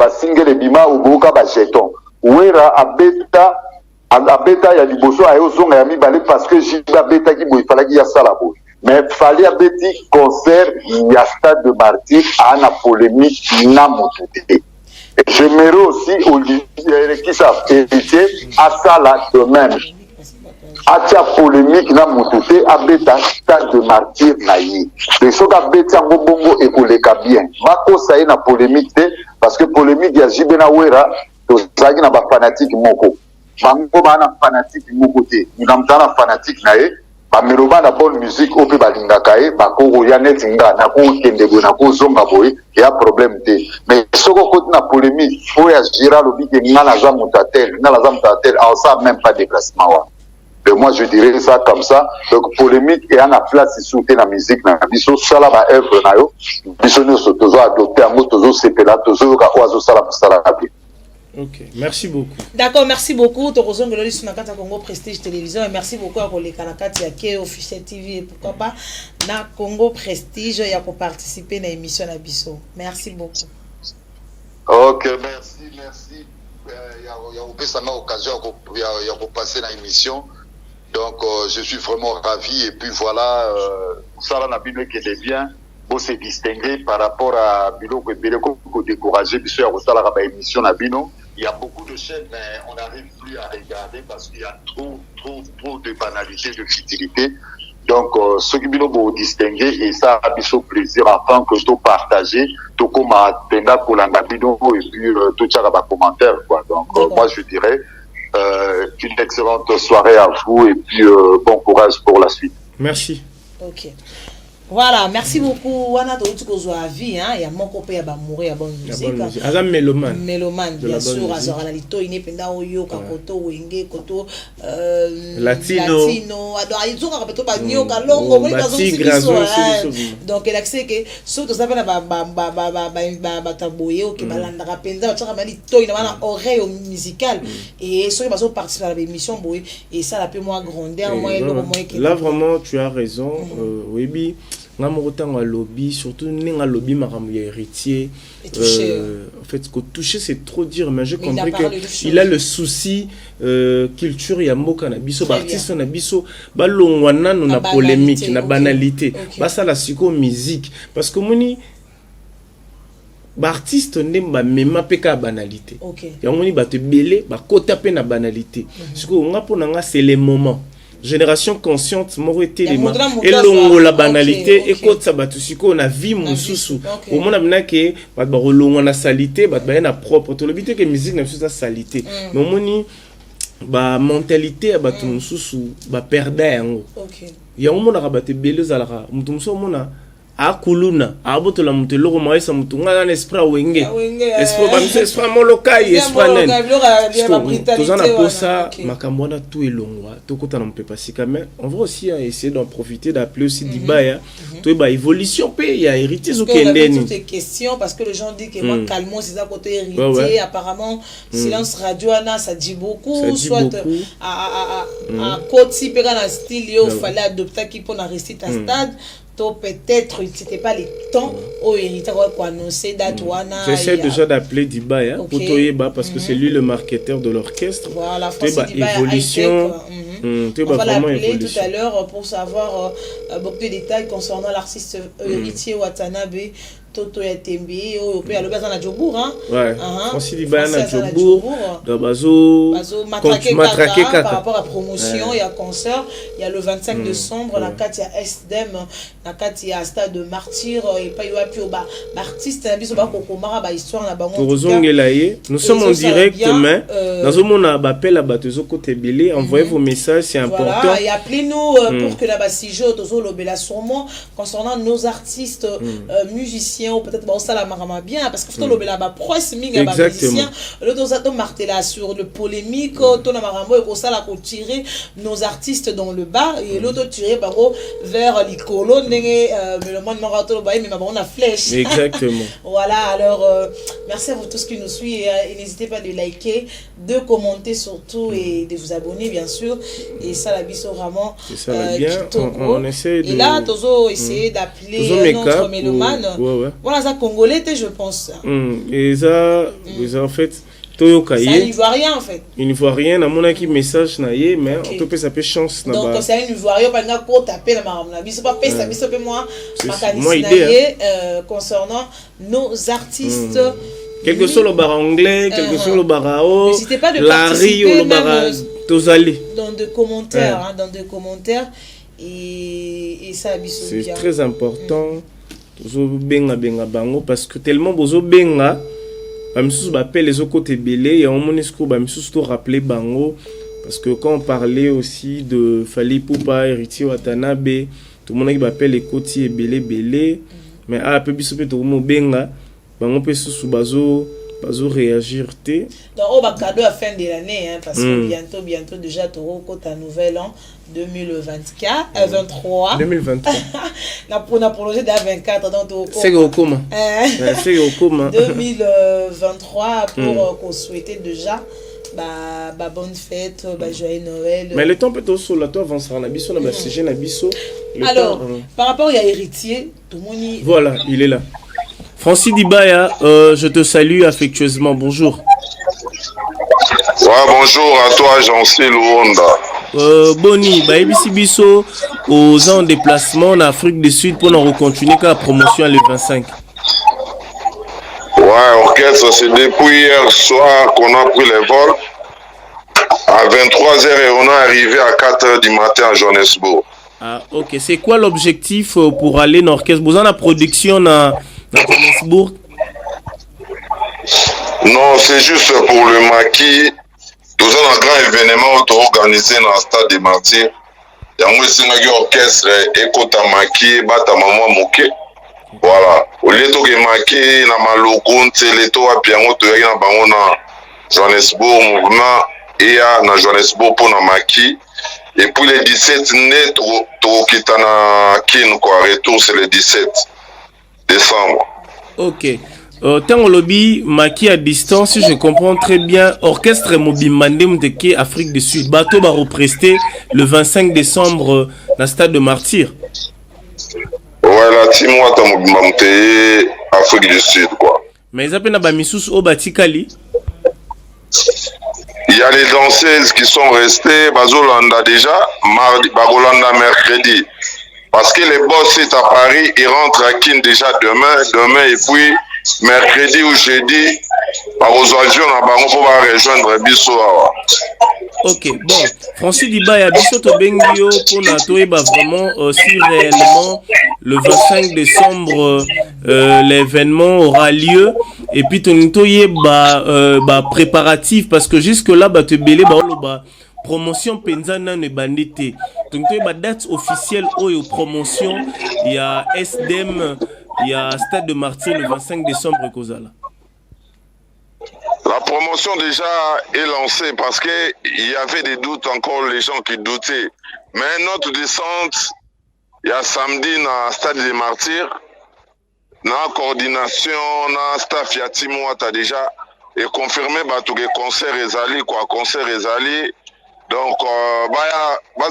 single bima ou boka ba jeton. Wera abeta ya liboso ayo zonga ya mibale parce que Jibena beta ki boy fallait qu'il y a ça là-bas. Mais fallait un petit concert, il y a stade de Martyr, à la polémique, n'a monté. J'aimerais aussi, Olivier, qui savent hériter, à ça là de même. À la polémique, n'a monté, à bêta, stade de Martyr, naïe. Les choses à bêta, bongo, et pour les cas bien. Mako, ça y est, la polémique, parce que polémique, il y a Jibena Wera, ça y est, n'a pas fanatique, moko. Bango, n'a fanatique, moko, nous n'avons pas fanatique, naïe. Bameloba na bonne musique ope balingaka e bako ya net nga na ko kendego na ko zonga boy ya problème te mais soko côté na polémique faut ya gira lobi ke nga na za mutatel en ça même pas déplacement wa et moi je dirais ça comme ça donc polémique et en a place sous la musique na biso sala ba œuvre na yo biso no so tozo adopter ngo tozo sepela tozo ka oazo sala musala abi. Ok, merci beaucoup. D'accord, merci beaucoup. Tu rejoins le sur Nakata Congo Prestige Télévision et merci beaucoup à les Kanakati Ake Officiel TV et pourquoi pas na Congo Prestige et pour participer à l'émission Abisso. Merci beaucoup. Ok, merci. Il y a une occasion de passer dans l'émission. Donc, je suis vraiment ravi et puis voilà, ça là n'a pas été bien. Pour se distinguer par rapport à Bilo pour décourager, puisque émission il y a beaucoup de chaînes, mais on n'arrive plus à regarder parce qu'il y a trop de banalité, de futilité. Donc, ce qui est distinguer, et ça a eu plaisir afin que tout partager, tout comme à Tenda pour l'Angabino, et puis tout ça va commentaire, quoi. Donc, moi, je dirais, une excellente soirée à vous, et puis bon courage pour la suite. Merci. Ok. Voilà, merci beaucoup. Wana to uti kozwa vie hein, ya moko pe ya ba mourir ya bonne musique. Azam mélomane. Mélomane bien sûr, azora la lito ine penda oyo ka koto wenge koto latino. Adora izoka ka peto ba nyoka longo moni kazo sibiso. Donc elle accès que surtout ça na ba taboye o ke balanda ka penda tshaka mali to ina bana oreille musicale et ceux qui vont participer à l'émission boy et ça la peut moi grandeur moi le moment que là vraiment tu as raison Webi nga mokotango lobby surtout ninga lobby makambo ya héritier en fait que toucher c'est trop dire mais j'ai compris que il a le souci culture ya mboka na biso ba artiste na biso ba longwana na polémique na banalité ba ça la siko musique parce que moni artiste ndemba mema peka banalité. OK. Yamoni ba te belé ba kota pe na banalité. Siko nga pona nga c'est le moment. Génération consciente moro etelema elongo la banalité et kota batu siko na vie mususu. Au mona bina ke ba rolongo na salité ba na propre. To lobite ke musique na susa salité. Mais moni ba mentalité ba tu mususu ba perdre yango. OK. Ya mona ba te belé zalaka mutu muso mona akuluna abotola mutu loko maisa mutu nga na esprit wenge esprit molokai esprit nen tozana posa makambo na tout elongwa tokota na mpe pasika mais on va aussi essayer d'en profiter d'appeler aussi Dibaya to ba évolution pe ya héritier zo kendeni toutes les questions parce que les gens disent que moi calmons c'est à côté héritier apparemment silence radio ana ça dit beaucoup soit à côté pe na style yo fallait adopter qui pour na rester à stade. Peut-être c'était pas les temps au héritier quoi annoncer date wana. J'essaie déjà d'appeler Dibaya pour toyeba parce que c'est lui le marketeur de l'orchestre. Voilà, évolution. On va l'appeler tout à l'heure pour savoir beaucoup de détails concernant l'artiste héritier Watanabe. Toto ya Tembe au pe à l'obéissance na Djobour hein. Ouais. Francis Dibaya na Djobour. Bazo matraquer par rapport à promotion, il y a concert, il y a le 25 décembre la carte il y a SDM, la carte il y a Stade de Martyr et pas il y a plus ba artiste na biso ba kokomara ba histoire na bango. Nous sommes en direct mais nazomona ba appel à batezo côté belé, envoyez vos messages, c'est important. Voilà, et appelez-nous pour que la basijo tozo lobela sûrement concernant nos artistes musiciens ou peut-être bon ça la marama bien parce que faut lobela ba presse minga ba musicien le dosato martela sur le polémique to na marambo et ko ça la ko tirer nos artistes dans le bas et l'autre tirer baro vers l'icolo ndenge mais le monde marato ba mais on a flèche. Exactement. Voilà, alors merci à vous tous qui nous suivent et n'hésitez pas de liker, de commenter surtout et de vous abonner bien sûr et ça la biso vraiment ça va bien on essaie de et là tozo essayer d'appeler notre mélomane. Voilà ça congolais je pense. Et ça en fait Toyoka c'est un Ivoirien en fait. Une Ivoirien, on a qui message na ye mais on peut ça peut chance na donc c'est un Ivoirien pas nga ko taper na maram na biso pas pesa biso pe moi concernant nos artistes. Quelque soit le bar anglais, quelque soit le barao, n'hésitez pas de participer le bar tozali dans des commentaires dans des commentaires et ça biso bien. C'est très important. Tozo benga bango parce que tellement bozo benga bamisusu bapel les autres côtés belé et on monisco bamisusu to rappeler bango parce que quand on parlait aussi de Fally Ipupa héritier Watanabe tout le monde qui bapel les côtés belé mais a peu biso pe to mo benga bango pe susu bazo réagir té donc au cadeau à fin de l'année hein, parce que bientôt déjà toro kota nouvel an 2024 23 na prolongé da 24 donc c'est au comment c'est au comment 2023 pour qu'on souhaiter déjà bonne fête joyeux Noël mais le temps peut aussi là toi avancer na biso na sujet na biso alors par rapport à héritier tout le monde voilà il est là Francis Dibaya, je te salue affectueusement. Bonjour. Ouais, bonjour à toi, Jean-Cél Luonda. Boni, Baïbisi Bisso, aux en déplacement en Afrique du Sud pour nous continuer la promotion le 25. Ouais, orchestre, c'est depuis hier soir qu'on a pris les vols. À 23h et on est arrivé à 4h du matin à Johannesburg. Ah, ok. C'est quoi l'objectif pour aller dans l'orchestre? Vous avez la production dans Johannesburg? Non, c'est juste pour le maquis. Nous avons un grand événement organisé dans le stade des Martyrs. Il y a un orchestre et côté maquis, bata maman moké. Voilà. Au lieu de maquis, na maloko, le to a piano to ya na Johannesburg mouvement et na Johannesburg pour na maquis. Et puis le 17 net to kitana kin quoi, retour c'est le 17 décembre. Ok. Tant lobby maki à distance, si je comprends très bien, orchestre Mobimande Mteke Afrique du Sud. Bateau va represter le 25 décembre dans le stade de Martyr. Ouais, la team Wata Mobimande Afrique du Sud quoi. Mais ils appellent Bamisous au Batikali. Il y a les danseuses qui sont restées, Bazolanda déjà, mardi, Bagolanda mercredi. Parce que les boss sont à Paris, ils rentrent à Kin déjà demain et puis mercredi ou jeudi bakozwa avion na bango mpo barejoindre biso awa. Ok, bon, Francis Dibaya, biso tobengi yo pona toyeba vraiment si réellement le 25 décembre l'événement aura lieu et puis toyeba préparatif parce que jusque là te belé ba promotion penzana ne bandité. Donc toyeba date officielle oyo promotion il y a SDM, il y a Stade de Martyrs le 25 décembre kozala. La promotion déjà est lancée parce qu'il y avait des doutes encore, les gens qui doutaient. Mais notre descente, il y a samedi dans le Stade des Martyrs, dans la coordination, dans le staff, il y a Timo, tu as déjà et confirmé que les concerts sont allés. Donc,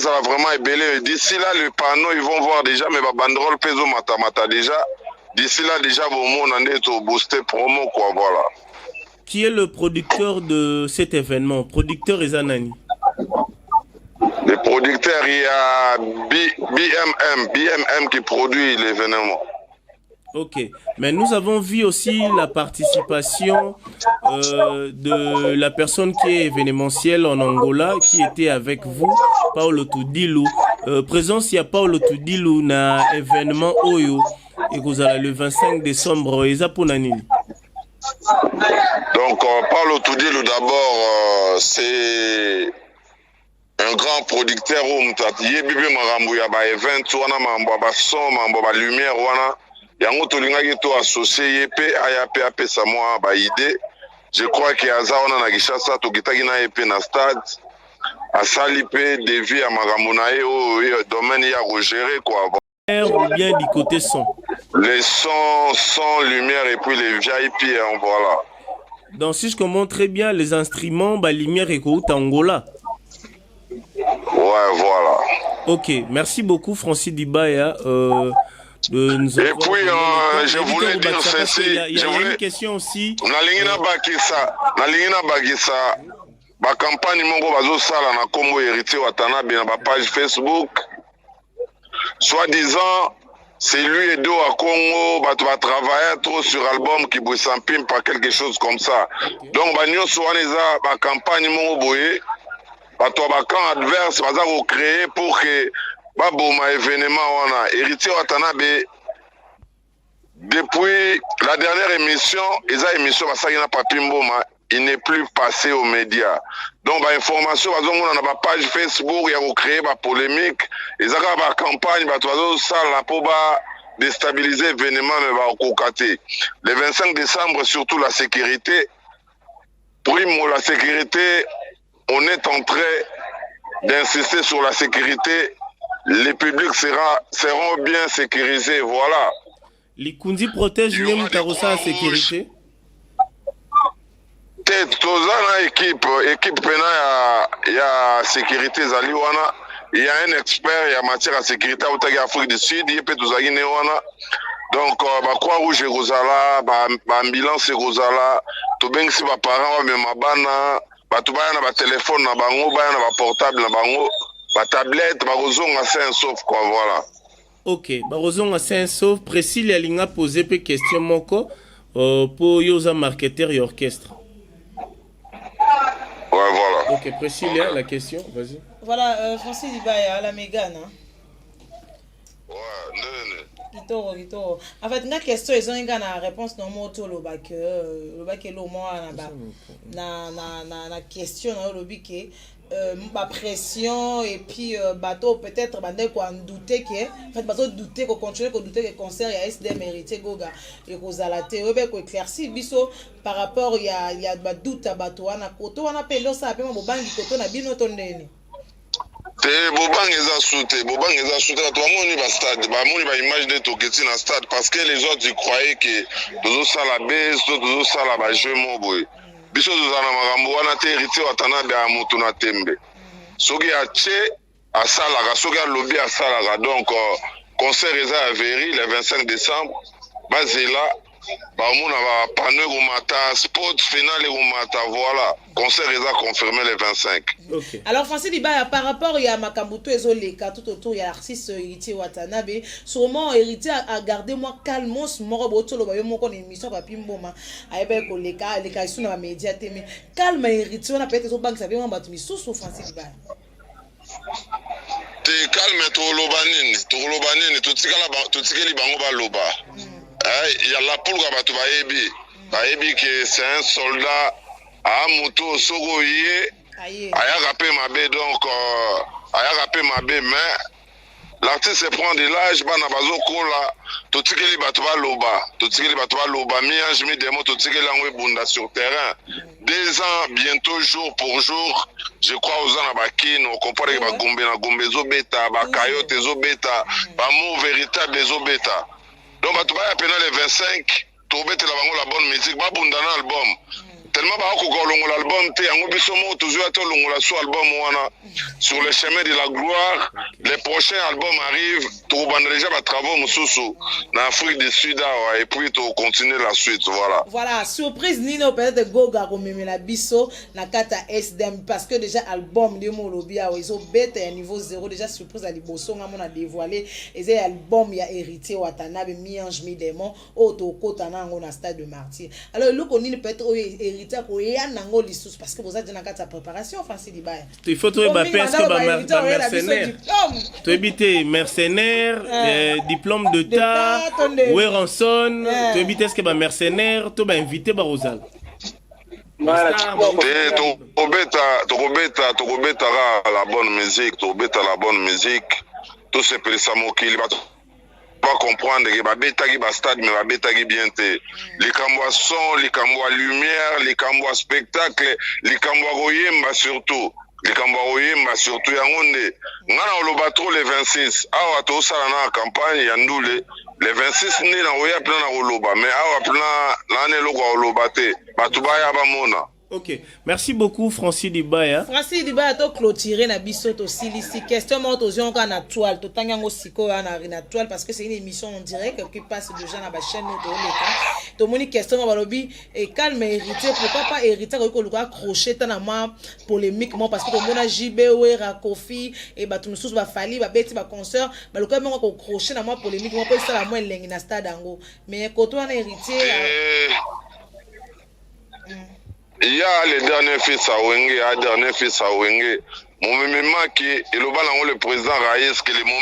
ça va vraiment ébélé. D'ici là, le panneau, ils vont voir déjà, mais banderole peso matamata déjà. D'ici là, déjà, on a un boosté promo, quoi, voilà. Qui est le producteur de cet événement? Producteur Ezanani. Le producteur, il y a BMM qui produit l'événement. Ok, mais nous avons vu aussi la participation de la personne qui est événementielle en Angola, qui était avec vous, Paulo Tudilou. Présence, il y a Paulo Tudilou na événement Oyo, et vous allez le 25 décembre, Ezaponanini. Donc, Paulo Tudilou, d'abord, c'est un grand producteur où il y a des événements, des lumière, yango tolingaki to associé pe ayape apesa mwa ba idée. Je crois que azaona na Kinshasa tokitaki na EP na stade asali pe devi ya makambo na ye o domaine ya gérer quoi. Ou bien du côté son. Les sons, lumière et puis les VIP hein, voilà. Donc si je comprends très bien les instruments ba lumière et Angola. Ouais, voilà. OK, merci beaucoup Francis Dibaya et puis, je voulais dire ceci. Il y a une question aussi. Nalingina Bakisa, la campagne Mongo Bazo Sala na Combo Héritier Watanabe na page Facebook. Soi-disant, c'est lui et Do à Congo, va travailler trop sur l'album qui bouge sans pime, pas quelque chose comme ça. Donc, Bagnon Soaneza, la campagne Mongo Boye, va camp adverse, va créer pour que. Baboma événement wana Héritier Watanabe depuis la dernière émission émission basaki na papi mboma il n'est plus passé aux médias donc ba information bazomona na ba page Facebook ya ko créer ba polémique ezaka ba campagne ba tozo sala po ba déstabiliser événement mais ba kokate le 25 décembre surtout la sécurité primo la sécurité on est en train d'insister sur la sécurité. Les publics seront bien sécurisés, voilà. Les Kundi protègent même Tarossa en sécurité. Équipe il y a sécurité Zaliwana, il y a un expert, il y a matière à sécurité au Afrique du Sud, il y a Petouzaginewana. Donc, Croix-Rouge Jérusalem, ambulance Jérusalem, tout bien que si mes parents même abana, tout bien na téléphone na bango, na portable na bango. Ma tablette, ma rozon à Saint-Sauf, quoi, voilà. Ok, ma rozon à Saint-Sauf, précis, les lignes à poser peu question, moko, pour yosa marketeur et orchestre. Ouais, voilà. Ok, précis, la question, vas-y. Voilà, Francis Dibaya, la Mégane. Hein? Ouais, non. Kitoro. En fait, la question, ils ont une réponse non moto le bac le moins na question le bique ma pression et puis bateau peut-être quoi douter que en fait bateau douter qu'on continue qu'on douter que concert il y a SDM héritier goga et Rosala théorie ko éclaircir biso par rapport il y a doute à bateau na koto on appelle ça appelle mo bangi koto na bino tondeni te bobang eza shooté to amoni ba stade ba moni ba image de toketi na stade parce que les autres ils croyaient que dozo sala base dozo sala ba jeu moboy biso tozana makambo wana te héritier Watanabe ya moto na tembe soki atie asalaka soki alobi asalaka donc concert eza ya veri le 25 décembre bazela bamona bapanneau ekomata sport final ekomata voilà concert eza confirmé le 25. Okay. Alors Francis Dibaya, par rapport à Makambuto et Zoleka, tout autour, il y a l'artiste Héritier Watanabe. Sûrement, Héritier a gardé moi calmos, moro botolo, ba yomo kon émission papi mboma. Aïbe koleka, les caissons dans la média mais calme Héritier, on a peut-être au banque, ça vient en battu, mais sous Francis Dibaya. Te calme to lobanini, totikeli bango baloba. Il y a la poule bato bayebi que c'est un soldat à moto soko yé. Aya rappé ma bé donc aya rappé ma bé mais l'artiste se prend de l'âge bana bazo kola totikeli bato ba loba mi ange mi demo totikeli yango bunda sur terrain 2 ans bientôt jour pour jour je crois aux ans bakine on comprend que ba gombe na gombe zo beta ba kayote zo beta ba mot véritable zo beta donc bato ba appena le 25 to betela bango la bonne musique ba bunda na album tellement l'album te yango biso mo toujours atolongola so album wana sur le chemin de la gloire. Les prochains albums arrivent to banda déjà ba travaux mususu na Afrique du Sud et puis to continuer la suite voilà surprise Nino peut-être Goga ko memela biso na kata SDM parce que déjà album de Molobia ils ont bête à niveau 0 déjà surprise à liboso nga mona dévoilé et c'est album ya Héritier Watanabe mi-ange mi-démon auto kotana ngo na stade de Martyr. Alors le konini peut-être parce que vous êtes dans la préparation Francis Dibaya. Il faut trouver mercenaire. Tu habites mercenaire, diplôme d'État, ou rançon, tu habites est-ce que mercenaire, tu vas inviter Barosal. Tokobeta la bonne musique, tout ce que ça mokili pas comprendre que babetaki ba stade mais babetaki bien te likambo son likambo lumière likambo spectacle likambo koyemba surtout yango nde ngana oloba trop le 26 awa to sala na campagne ya ndule le 26 nde na oya plan na oloba mais awa plan lane loko oloba te batu baya bamona. Ok, merci beaucoup Francis Dibaya. Francis Dibaya to clôturer na biso to silisi question mo to zion ka na toile to tangango siko na toile parce que c'est une émission en direct qui passe déjà na ba chaîne to leka. To moni question ba lobi et calme héritier pourquoi pas héritier ko luka crochet na moi polémique moi parce que to mona JBW Rakofi et ba tout mususu ba fali ba beti ba concert ba luka mo ko crochet na moi polémique moi pour ça la moi lengi na stade ango mais ko to na héritier il y a le dernier fils à Wenge, mon maki, et le président Raïs, que mon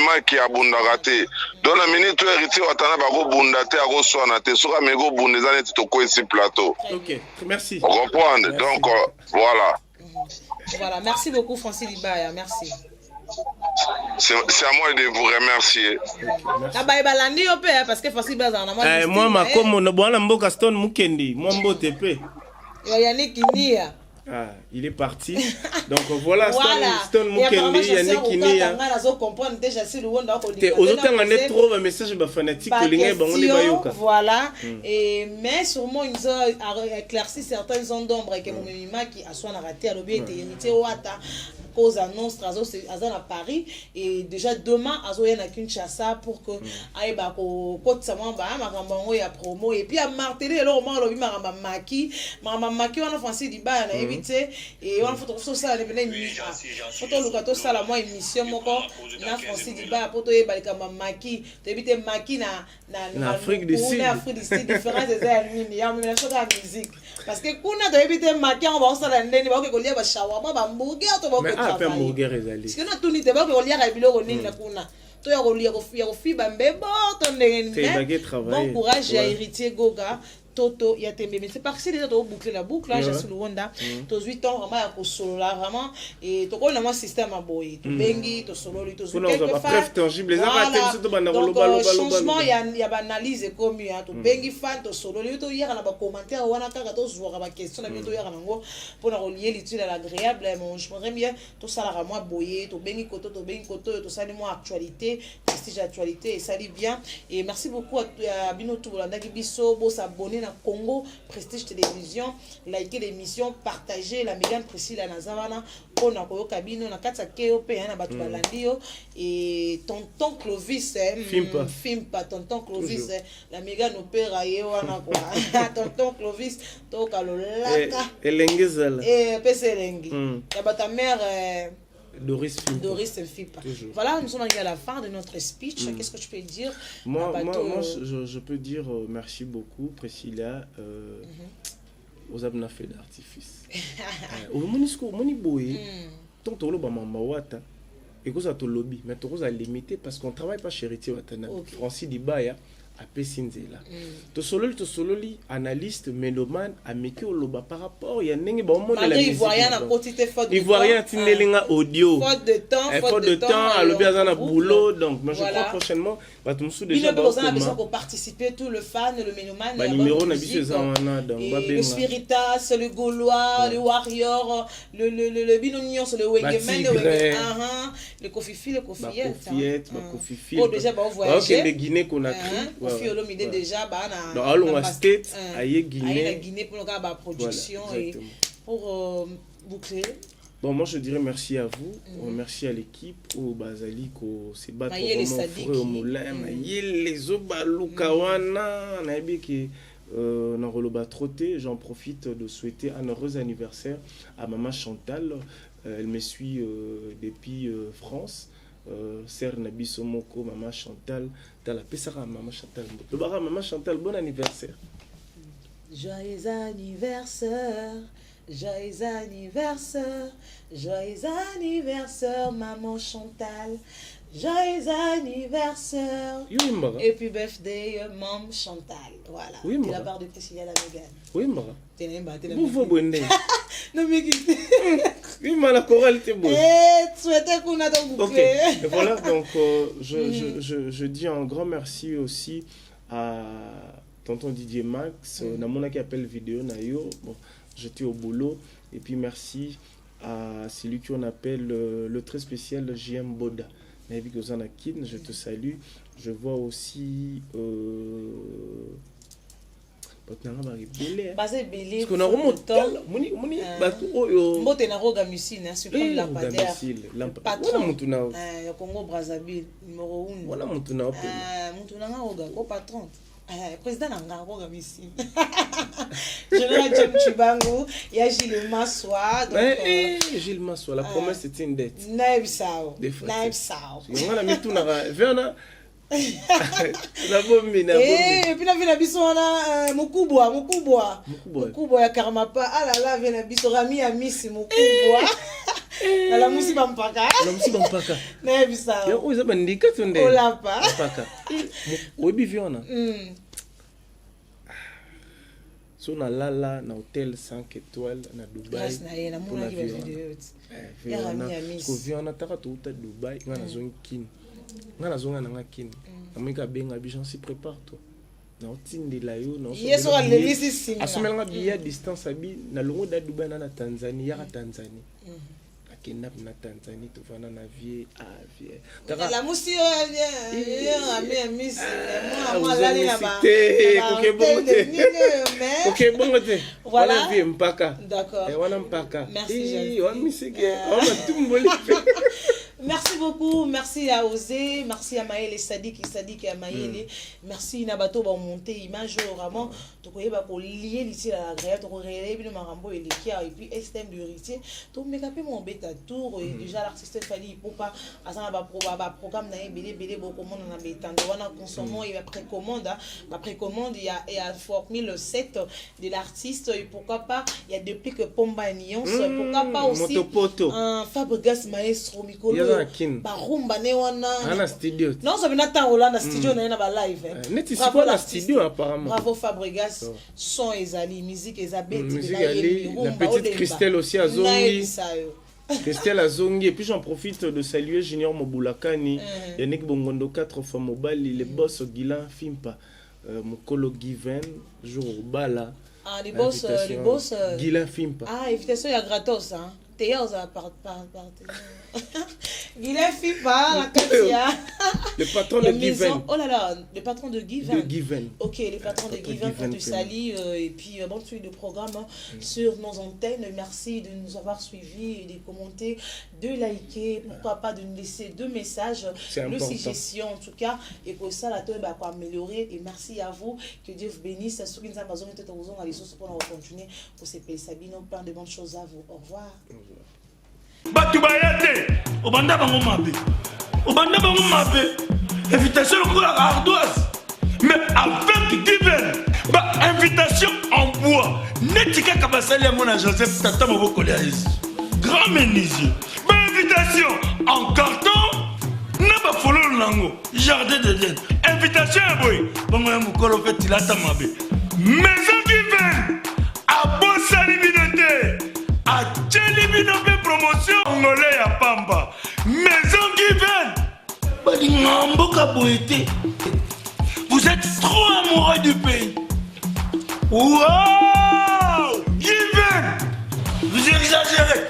maki a bundagate. Dans la minute où héritier Watana va bundate à Rosoanate, sera mégo bundezane toko ici plateau. Ok, merci. Vous comprenez? Donc, voilà. Voilà, merci beaucoup Francis Dibaya, merci. C'est à moi de vous remercier. Parce que Francis moi ma comme no bwana mboka Stone Mukendi, moi mbote pe. Yannick Kinia. Ah, il est parti. Donc voilà. Stone Mukendi, Yannick Kinia. Trop message fanatique voilà. Et mais sûrement ils ont éclairci certaines zones d'ombre que mon mima qui a soit raté à l'objet était hérité au Wata cause annonce à Paris et déjà demain azoya na Kinshasa pour que aïba ko kotsama ba makambango ya promo et puis à marteler alors moi lobi maramba maki wana Francis Dibaya na éviter et on photo ça les bena émission photo lukato ça la moi émission moko na Francis Dibaya poto e balika maki to éviter maki na Afrique du Sud différence des amis il y a même chose à musique parce que kuna to éviter maki on va ça la ndeni ba ko lia ba shawarma ba hamburger to ba un hamburger ezali parce que na tuni te ba ko lia ka biloko nini na kuna to ya ko lia ko fiba mbebo to ndenge bon courage à héritier Goga Toto ya tembe mais c'est parce que déjà to boucler la boucle là j'ai sur le Rwanda to 8 ans vraiment ya ko solo là vraiment et to ko na moi système aboy to bengi to solo to zo quelque preuve tangible les arrêter to bana loba changement ya ba analyse comme ya to bengi fan to solo to yaka na ba commentaire wana kaka to zo ba question na to yaka nango pour na relier l'utile à l'agréable mais je voudrais bien to sala moi boyer to bengi koto to sali moi actualité prestige actualité et ça dit bien et merci beaucoup à Bino tout Bolanda ki biso bo s'abonner na Congo Prestige Télévision, likez l'émission, partagez la Mégane Priscilla Nazavana, on a koyo kabino na kata KOP na batu balandio et tonton Clovis Fimpa tonton Clovis la Mégane opéra yewana quoi tonton Clovis toka lolaka elengezala pese elengi ya bata mère Doris Fimpa. Voilà, nous sommes arrivés à la fin de notre speech. Qu'est-ce que tu peux dire? Moi, je peux dire merci beaucoup, Priscilla, aux abna fait d'artifice. Au monisco, moniboé, tant que l'on m'a wata, et que ça te lobby, mais tu as limité parce qu'on travaille pas chez Riti Watana. Francis Dibaya. A Pessinzela. To sololi analyste mélomane a meki oloba par rapport ya ndenge ba monde la musique. Ivoirien na quantité faute de temps. Ivoirien tinelinga audio. Faute de temps. À le bien dans boulot donc mais je crois prochainement va tout sous déjà ba besoin besoin pour participer tout le fan le mélomane ba numéro na biso ezana donc ba benga. Le Spiritas, le Gaulois, le Warrior, le Binonion sur le Wengemen le Kofifi, le Kofiette, Kofifi. Oh déjà ba voyager. OK, le Guinée Conakry. Kofi Olomide déjà dans Alonga State aye Guinée pour la production et pour boucler. Bon, moi je dirais merci à vous, merci à l'équipe, au Bazali, au Sebat, au Moulin, les Obalukawana, on a trotté. J'en profite de souhaiter un heureux anniversaire à Maman Chantal. Elle me suit depuis France. Sœur Nabi Somoko, Maman Chantal, dans la Pessara, Maman Chantal. Le bara, Maman Chantal, bon anniversaire. Joyeux anniversaire, joyeux anniversaire, joyeux anniversaire, Maman Chantal. Joyeux anniversaire. Et puis birthday, Maman Chantal. Voilà. Oui, de la part de Priscilla la Mégane. Oui, Mara. Vous bonne. Non, mais oui, mais la chorale était bonne. Souhaitez qu'on a dans vous. Ok, et voilà, donc je dis un grand merci aussi à tonton Didier Max, Namona qui appelle vidéo Nayo. Bon, j'étais au boulot. Et puis merci à celui qu'on appelle le très spécial JM Boda. Je te salue. Je vois aussi parce qu'on a remonté le patron Congo Brazzaville numéro 1 voilà patron président Nangaroga Missi Général John Chibango, il y a Gilles Massoua. Gilles Massoua, la promesse c'était une dette. Naïb Sao. On a mis tout dans la verna. Et puis la vie na biso na Mukubwa ya Karmapa. Ah là là, vient na biso Rami Amisi Mukubwa. La musiba mpaka. Naïb Sao. Yo za bandika tunde. Olapa. Mpaka. Webi viona. So na lala na hôtel 5 étoiles na Dubai. Pour la vidéo. Ko viona taka to uta Dubai ngana zonkin. Ngana zonga na ngakin. Amika benga bijan si prépare-toi. Na otindi la yo na. Yeso alelisi singa. Asomela nga biya distance abi na longo da Dubai na Tanzanie ya Tanzanie. Kidnap na Tanzanie to vana na vie vie. La musi yo ami moi la na ba. OK bongote. Voilà vie mpaka. D'accord. Et wana mpaka. Merci. Wa misike. On a tout mboli. Merci beaucoup, merci à Osé, merci à Maëlle Sadik et à Maëlle. Merci Nabato pour monter image vraiment. Donc on va lier ici à la grève, donc on réélève le marambo et l'équipe et puis STM de héritier. Donc make up mon bêta tour et déjà l'artiste fallait pour pas à ça va programme na belé beaucoup monde na bêta. Donc on a consommé et précommande, ma précommande il y a Fort 1007 de l'artiste et pourquoi pas il y a depuis que Pomba Nyons, pourquoi pas aussi un Fabregas Maestro Mikolo barumba ne wana ana studio non ça vient tant Hollande studio na ba live neti siko na studio apparemment bravo Fabregas son ezali musique ezabeti la petite Christelle aussi à Zongi Christelle à Zongi et puis j'en profite de saluer Junior Mobulakani Yannick Bongondo 4 fois Mobali les boss Guilan Fimpa Mokolo Given jour au bala les boss Guilan Fimpa invitation ya gratos hein Théa, ça part. Il a fait pas la Katia. Le patron de Given. Oh là là, le patron de Given. De Given. Ok, le patron de Given pour te saluer. Et puis, bon suite de programme sur nos antennes. Merci de nous avoir suivis et de commenter, de liker, pourquoi pas de nous laisser 2 messages, de suggestions en tout cas. Et pour ça, la toile va améliorer. Et merci à vous. Que Dieu vous bénisse. Sur une Amazon, on va continuer pour ces pays. Sabine, plein de bonnes choses à vous. Au revoir. Batubayate, obanda bango mabe. Obanda bango mabe. Invitation à ardoise. Mais avec Given, invitation en bois. Netika kabasali à mon Joseph Tata Moboko Léaïs. Grand menuisier. Invitation en carton. N'a follow nango. Jardin de Dieu. Invitation à boy. Bango ya mukolo fait tilata mabe. Maison Given. A bon saliminoté. A Tchelibinope promotion angolais à Pamba. Maison Given. Vous êtes trop amoureux du pays. Wow! Given. Vous exagérez.